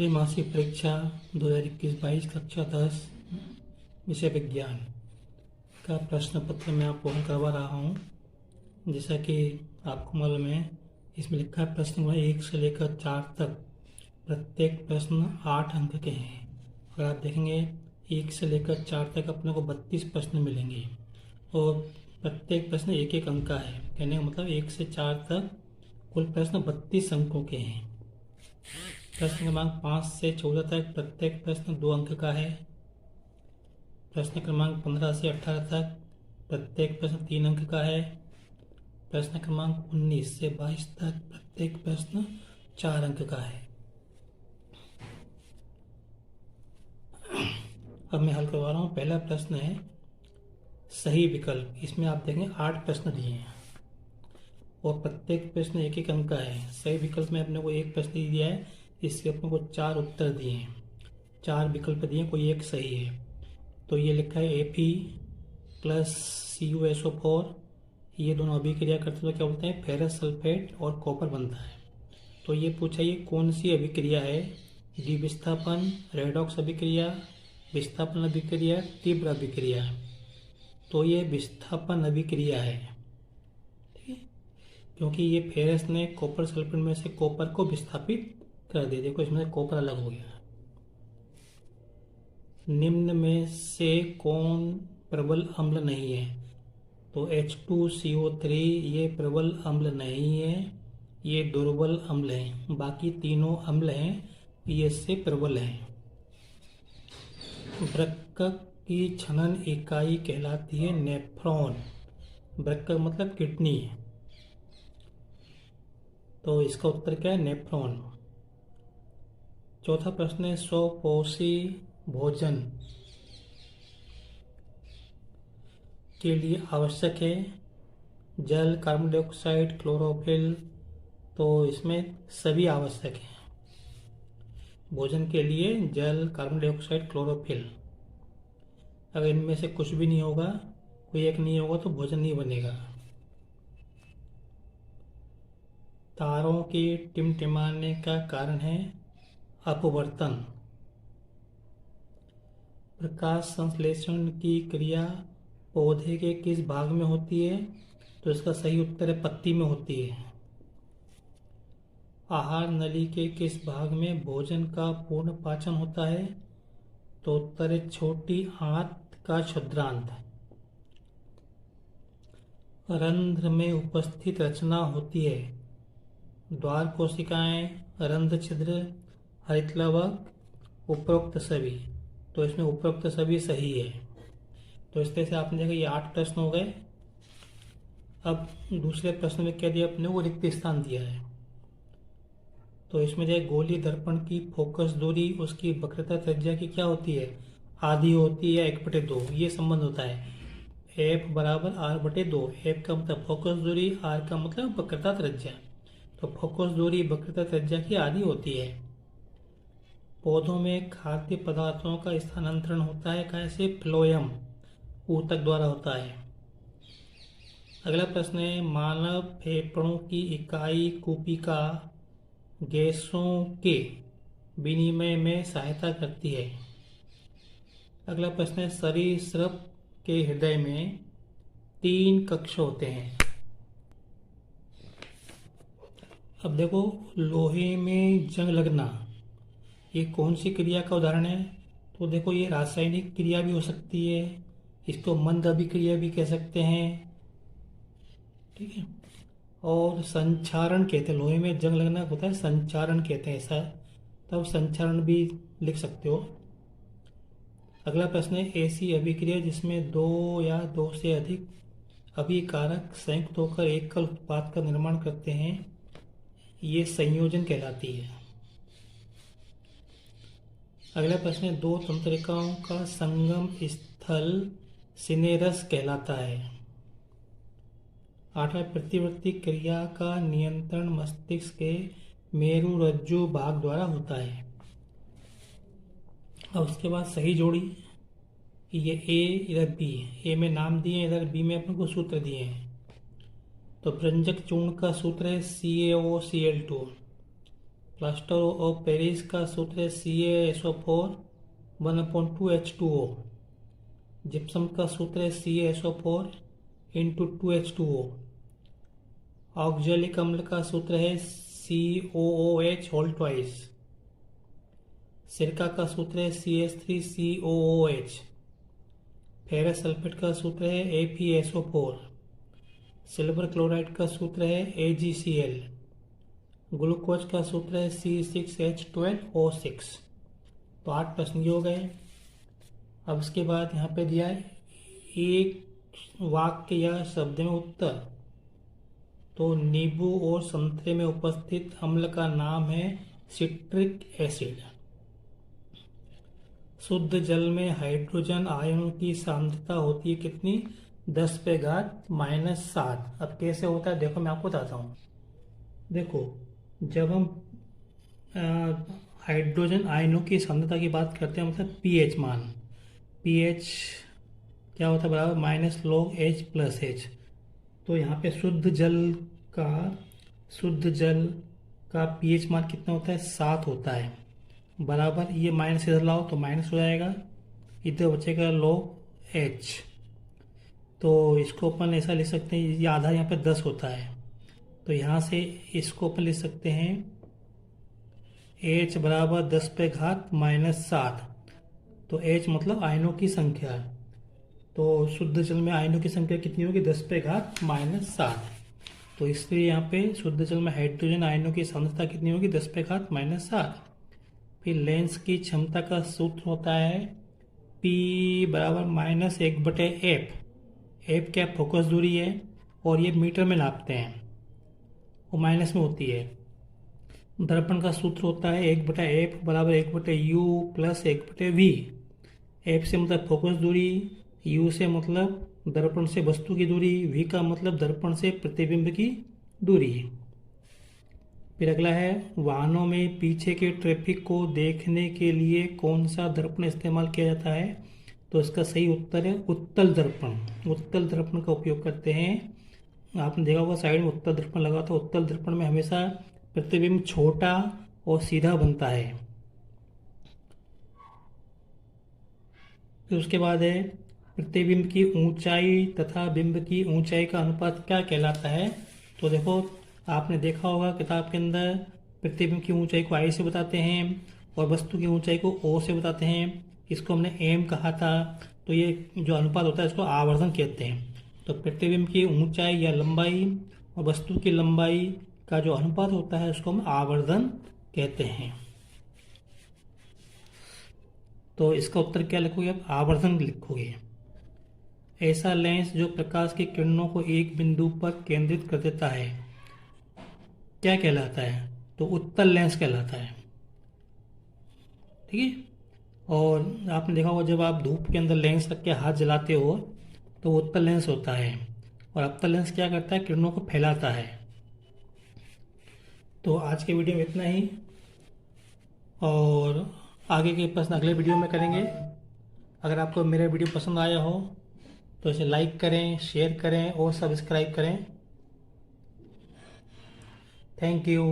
त्रैमासिक परीक्षा 2021-22 कक्षा 10 विषय विज्ञान का प्रश्न पत्र मैं आपको करवा रहा हूँ। जैसा कि आपको मालूम है, इसमें लिखा है प्रश्न नंबर 1 से लेकर 4 तक प्रत्येक प्रश्न 8 अंक के हैं। अगर आप देखेंगे 1 से लेकर 4 तक अपने को 32 प्रश्न मिलेंगे और प्रत्येक प्रश्न 1-1 अंक का है। कहने का मतलब 1 से 4 तक कुल प्रश्न 32 अंकों के हैं। प्रश्न क्रमांक 5 से 14 तक प्रत्येक प्रश्न 2 अंक का है। प्रश्न क्रमांक 15 से 18 तक प्रत्येक प्रश्न 3 अंक का है। प्रश्न क्रमांक 19 से 22 तक प्रत्येक प्रश्न 4 अंक का है। अब मैं हल करवा रहा हूँ। पहला प्रश्न है सही विकल्प। इसमें आप देखेंगे 8 प्रश्न दिए हैं और प्रत्येक प्रश्न 1-1 अंक का है। सही विकल्प में अपने को एक प्रश्न दिया है, इसके अपने को 4 उत्तर दिए हैं, 4 विकल्प दिए, कोई एक सही है। तो ये लिखा है Fe प्लस CuSO4, ये दोनों अभिक्रिया करते तो क्या बोलते हैं, फेरस सल्फेट और कॉपर बनता है। तो ये पूछा ये कौन सी अभिक्रिया है, द्विविस्थापन, रेडॉक्स अभिक्रिया, विस्थापन अभिक्रिया, तीव्र अभिक्रिया। तो ये विस्थापन अभिक्रिया है, ठीक है, क्योंकि ये फेरस ने कॉपर सल्फेट में से कॉपर को विस्थापित कर दिया। देखो इसमें से कॉपर अलग हो गया। निम्न में से कौन प्रबल अम्ल नहीं है, तो H2CO3 ये प्रबल अम्ल नहीं है, ये दुर्बल अम्ल है। बाकी तीनों अम्ल हैं ये इससे प्रबल हैं। वृक्क की छनन इकाई कहलाती है नेफ्रॉन। वृक्क मतलब किडनी, तो इसका उत्तर क्या है, नेफ्रॉन। चौथा प्रश्न है स्वपोषी भोजन के लिए आवश्यक है जल, कार्बन डाइऑक्साइड, क्लोरोफिल। तो इसमें सभी आवश्यक है भोजन के लिए, जल, कार्बन डाइऑक्साइड, क्लोरोफिल। अगर इनमें से कुछ भी नहीं होगा, कोई एक नहीं होगा, तो भोजन नहीं बनेगा। तारों के टिमटिमाने का कारण है अपवर्तन। प्रकाश संश्लेषण की क्रिया पौधे के किस भाग में होती है, तो इसका सही उत्तर है पत्ती में होती है। आहार नली के किस भाग में भोजन का पूर्ण पाचन होता है, तो उत्तर है छोटी आंत का क्षुद्रांत। रंध्र में उपस्थित रचना होती है द्वार कोशिकाएं, रंध्र छिद्र, हरितलवक, उपरोक्त सभी। तो इसमें उपरोक्त सभी सही है। तो इस तरह से आपने देखा ये 8 प्रश्न हो गए। अब दूसरे प्रश्न में क्या दिया अपने को, रिक्त स्थान दिया है। तो इसमें जो गोली दर्पण की फोकस दूरी उसकी वक्रता त्रिज्या की क्या होती है, आधी होती है 1/2। ये संबंध होता है F बराबर R/2। F का मतलब फोकस दूरी, R का मतलब वक्रता त्रिज्या। तो फोकस दूरी वक्रता त्रिज्या की आधी होती है। पौधों में खाद्य पदार्थों का स्थानांतरण होता है कैसे, फ्लोएम, ऊतक द्वारा होता है। अगला प्रश्न है मानव फेफड़ों की इकाई कूपिका गैसों के विनिमय में सहायता करती है। अगला प्रश्न है सरीसृप के हृदय में 3 कक्ष होते हैं। अब देखो लोहे में जंग लगना ये कौन सी क्रिया का उदाहरण है, तो देखो ये रासायनिक क्रिया भी हो सकती है, इसको मंद अभिक्रिया भी कह सकते हैं, ठीक है। और संचारण कहते हैं, लोहे में जंग लगना होता है संचारण कहते हैं ऐसा, तब संचारण भी लिख सकते हो। अगला प्रश्न है ऐसी अभिक्रिया जिसमें 2 या 2 से अधिक अभिकारक संयुक्त होकर एकल उत्पाद का निर्माण करते हैं, ये संयोजन कहलाती है। अगला प्रश्न है 2 तंत्रिकाओं का संगम स्थल सिनेरस कहलाता है। 8वां प्रतिवर्ती क्रिया का नियंत्रण मस्तिष्क के मेरुरज्जु भाग द्वारा होता है। अब उसके बाद सही जोड़ी, ये A इधर B, A में नाम दिए इधर B में अपन को सूत्र दिए हैं। तो व्यंजक चूर्ण का सूत्र है CaOCl2 प्लास्टर ऑफ पेरिस का सूत्र है CaSO4 1/2H2O। जिप्सम का सूत्र है CaSO4 इंटू 2H2O। ऑक्जेलिक अम्ल का सूत्र है COOH होल ट्वाइस। सिरका का सूत्र है CH3COOH। फेरस सल्फेट का सूत्र है ApSO4। सिल्वर क्लोराइड का सूत्र है AgCl। ग्लूकोज का सूत्र है C6H12O6। तो 8 प्रश्न ये हो गए। अब इसके बाद यहाँ पे दिया है एक वाक्य या शब्द में उत्तर। तो नींबू और संतरे में उपस्थित अम्ल का नाम है सिट्रिक एसिड। शुद्ध जल में हाइड्रोजन आयनों की सांद्रता होती है कितनी? 10⁻⁻7। अब कैसे होता है देखो, मैं आपको बताता हूँ। देखो, जब हम हाइड्रोजन आयनों की सांद्रता की बात करते हैं, मतलब पीएच मान, पीएच क्या होता है? बराबर -log H+H। तो यहाँ पे शुद्ध जल का पीएच मान कितना होता है? 7 होता है। बराबर ये माइनस इधर लाओ तो माइनस हो जाएगा, इधर बचेगा log H। तो इसको अपन ऐसा लिख सकते हैं, ये आधा यहाँ पे 10 होता है, तो यहाँ से इसको अपन लिख सकते हैं H बराबर 10⁻⁻7। तो H मतलब आयनों की संख्या। तो शुद्ध जल में आयनों की संख्या कितनी होगी? 10⁻⁻7। तो इसलिए यहाँ पे शुद्ध जल में हाइड्रोजन आयनों की सांद्रता कितनी होगी? 10⁻⁻7। फिर लेंस की क्षमता का सूत्र होता है P बराबर -1/F। F क्या? फोकस दूरी है, और ये मीटर में नापते हैं, वो माइनस में होती है। दर्पण का सूत्र होता है 1/F बराबर 1/U प्लस 1/V। F से मतलब फोकस दूरी, U से मतलब दर्पण से वस्तु की दूरी, V का मतलब दर्पण से प्रतिबिंब की दूरी। फिर अगला है, वाहनों में पीछे के ट्रैफिक को देखने के लिए कौन सा दर्पण इस्तेमाल किया जाता है? तो इसका सही उत्तर है उत्तल दर्पण। उत्तल दर्पण का उपयोग करते हैं। आपने देखा होगा साइड में उत्तल दर्पण लगा, तो उत्तल दर्पण में हमेशा प्रतिबिंब छोटा और सीधा बनता है। फिर उसके बाद है, प्रतिबिंब की ऊंचाई तथा बिंब की ऊंचाई का अनुपात क्या कहलाता है? तो देखो, आपने देखा होगा किताब के अंदर प्रतिबिंब की ऊंचाई को I से बताते हैं और वस्तु की ऊंचाई को O से बताते हैं। इसको हमने M कहा था। तो ये जो अनुपात होता है इसको आवर्धन कहते हैं। तो प्रतिबिंब की ऊंचाई या लंबाई और वस्तु की लंबाई का जो अनुपात होता है उसको हम आवर्धन कहते हैं। तो इसका उत्तर क्या लिखोगे? आप आवर्धन लिखोगे। ऐसा लेंस जो प्रकाश की किरणों को एक बिंदु पर केंद्रित कर देता है क्या कहलाता है? तो उत्तल लेंस कहलाता है। ठीक है। और आपने देखा होगा जब आप धूप के अंदर लेंस रख के हाथ जलाते हो तो उत्तल लेंस होता है, और अवतल लेंस क्या करता है? किरणों को फैलाता है। तो आज के वीडियो में इतना ही, और आगे के प्रश्न अगले वीडियो में करेंगे। अगर आपको मेरा वीडियो पसंद आया हो तो इसे लाइक करें, शेयर करें और सब्सक्राइब करें। Thank you.